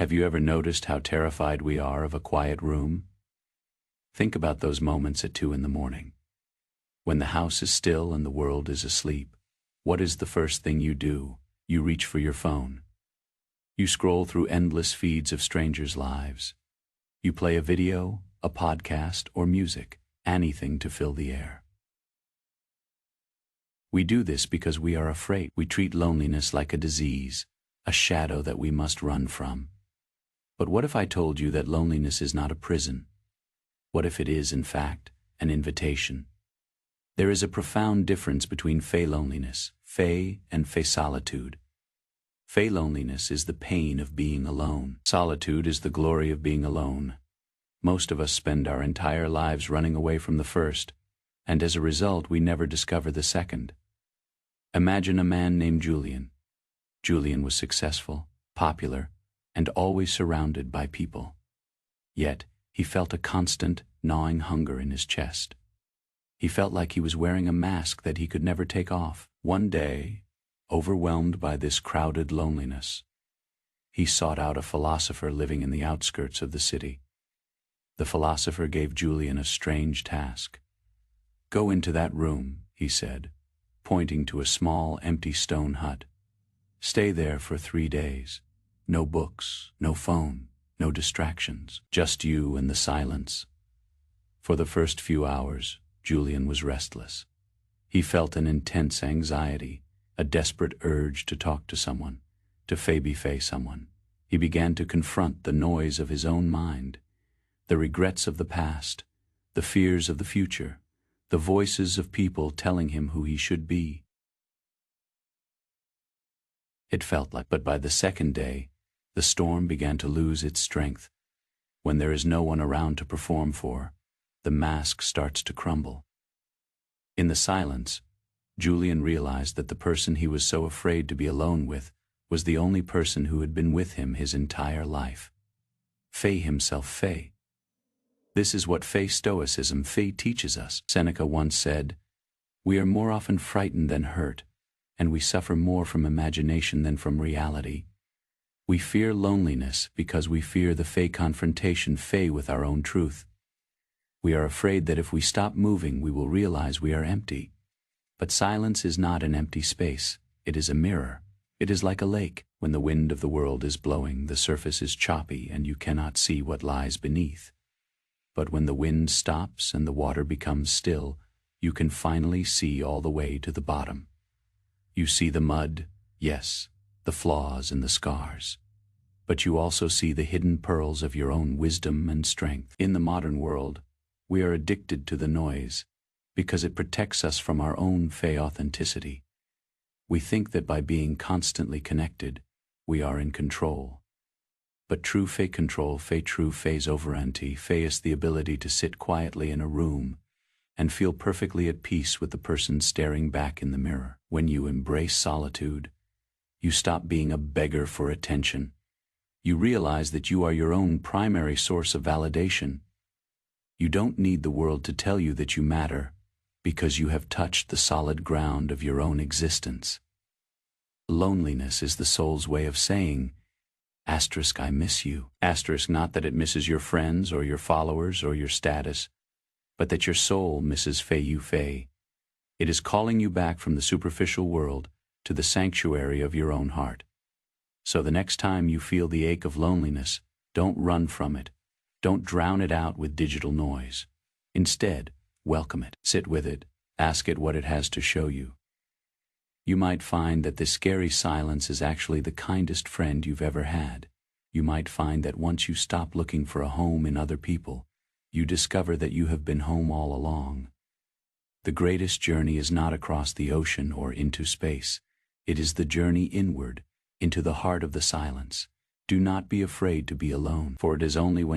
Have you ever noticed how terrified we are of a quiet room? Think about those moments at 2 in the morning. When the house is still and the world is asleep, what is the first thing you do? You reach for your phone. You scroll through endless feeds of strangers' lives. You play a video, a podcast, or music, anything to fill the air. We do this because we are afraid. We treat loneliness like a disease, a shadow that we must run from. But what if I told you that loneliness is not a prison? What if it is, in fact, an invitation? There is a profound difference between fey loneliness, fey, and fey solitude. Fey loneliness is the pain of being alone. Solitude is the glory of being alone. Most of us spend our entire lives running away from the first, and as a result we never discover the second. Imagine a man named Julian. Julian was successful, popular, and always surrounded by people. Yet, he felt a constant, gnawing hunger in his chest. He felt like he was wearing a mask that he could never take off. One day, overwhelmed by this crowded loneliness, he sought out a philosopher living in the outskirts of the city. The philosopher gave Julian a strange task. "Go into that room," he said, pointing to a small, empty stone hut. "Stay there for 3 days. No books, no phone, no distractions, just you and the silence." For the first few hours, Julian was restless. He felt an intense anxiety, a desperate urge to talk to someone, to fey someone. He began to confront the noise of his own mind, the regrets of the past, the fears of the future, the voices of people telling him who he should be. It felt like, but by the second day, the storm began to lose its strength. When there is no one around to perform for, the mask starts to crumble. In the silence, Julian realized that the person he was so afraid to be alone with was the only person who had been with him his entire life. Fey himself, Fey. This is what Fey Stoicism, Fey teaches us. Seneca once said, "We are more often frightened than hurt, and we suffer more from imagination than from reality." We fear loneliness because we fear the Fey confrontation with our own truth. We are afraid that if we stop moving we will realize we are empty. But silence is not an empty space, it is a mirror. It is like a lake. When the wind of the world is blowing, the surface is choppy and you cannot see what lies beneath. But when the wind stops and the water becomes still, you can finally see all the way to the bottom. You see the mud, yes, the flaws and the scars. But you also see the hidden pearls of your own wisdom and strength. In the modern world, we are addicted to the noise because it protects us from our own Fey authenticity. We think that by being constantly connected, we are in control. But true Fey control, true Fey's sovereignty, Fey is the ability to sit quietly in a room and feel perfectly at peace with the person staring back in the mirror. When you embrace solitude, you stop being a beggar for attention. You realize that you are your own primary source of validation. You don't need the world to tell you that you matter, because you have touched the solid ground of your own existence. Loneliness is the soul's way of saying, I miss you. Not that it misses your friends or your followers or your status, but that your soul misses Fey. It is calling you back from the superficial world to the sanctuary of your own heart. So the next time you feel the ache of loneliness, don't run from it. Don't drown it out with digital noise. Instead, welcome it, sit with it, ask it what it has to show you. You might find that this scary silence is actually the kindest friend you've ever had. You might find that once you stop looking for a home in other people, you discover that you have been home all along. The greatest journey is not across the ocean or into space. It is the journey inward, into the heart of the silence. Do not be afraid to be alone, for it is only when